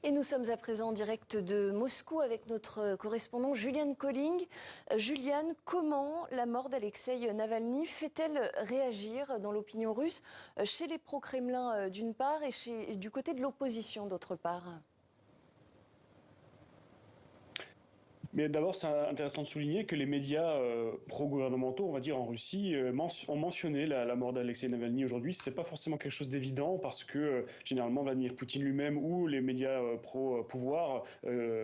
Et nous sommes à présent en direct de Moscou avec notre correspondant Julian Colling. Julian, comment la mort d'Alexeï Navalny fait-elle réagir dans l'opinion russe, chez les pro-Kremlin d'une part et du côté de l'opposition d'autre part? Mais d'abord, c'est intéressant de souligner que les médias pro-gouvernementaux, on va dire en Russie, ont mentionné la mort d'Alexeï Navalny aujourd'hui. C'est pas forcément quelque chose d'évident parce que généralement Vladimir Poutine lui-même ou les médias pro-pouvoir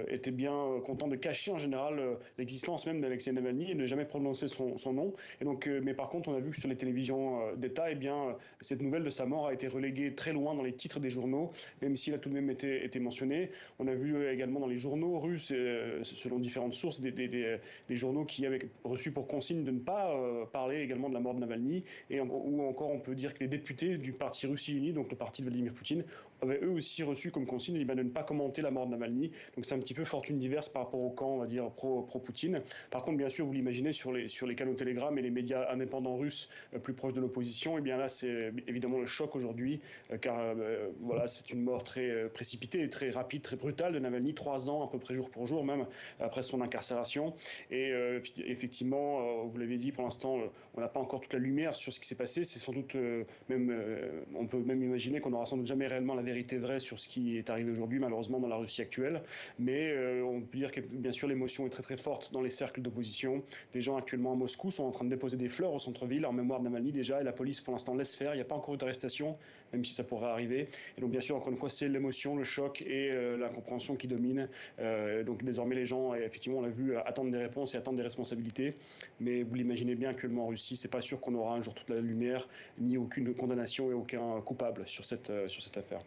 étaient bien contents de cacher en général l'existence même d'Alexeï Navalny et ne jamais prononcer son nom. Et donc, mais par contre, on a vu que sur les télévisions d'État, eh bien, cette nouvelle de sa mort a été reléguée très loin dans les titres des journaux, même s'il a tout de même été mentionné. On a vu également dans les journaux russes, selon différentes sources, des journaux qui avaient reçu pour consigne de ne pas parler également de la mort de Navalny, ou encore on peut dire que les députés du parti Russie Unie, donc le parti de Vladimir Poutine, avaient eux aussi reçu comme consigne de ne pas commenter la mort de Navalny. Donc c'est un petit peu fortune diverse par rapport au camp, on va dire, pro-Poutine. Par contre, bien sûr, vous l'imaginez, sur les canaux Telegram et les médias indépendants russes plus proches de l'opposition, et bien là c'est évidemment le choc aujourd'hui, car voilà, c'est une mort très précipitée, très rapide, très brutale de Navalny, 3 ans à peu près jour pour jour, même après son incarcération. Et effectivement, vous l'avez dit, pour l'instant, on n'a pas encore toute la lumière sur ce qui s'est passé. C'est sans doute on peut même imaginer qu'on n'aura sans doute jamais réellement la vérité vraie sur ce qui est arrivé aujourd'hui, malheureusement, dans la Russie actuelle. Mais on peut dire que, bien sûr, l'émotion est très très forte dans les cercles d'opposition. Des gens actuellement à Moscou sont en train de déposer des fleurs au centre-ville en mémoire de Navalny déjà, et la police pour l'instant laisse faire. Il n'y a pas encore eu d'arrestation, même si ça pourrait arriver. Et donc, bien sûr, encore une fois, c'est l'émotion, le choc et l'incompréhension qui dominent. Donc, désormais, les gens, effectivement, on l'a vu, attendre des réponses et attendre des responsabilités. Mais vous l'imaginez bien, actuellement en Russie, c'est pas sûr qu'on aura un jour toute la lumière, ni aucune condamnation et aucun coupable sur cette affaire.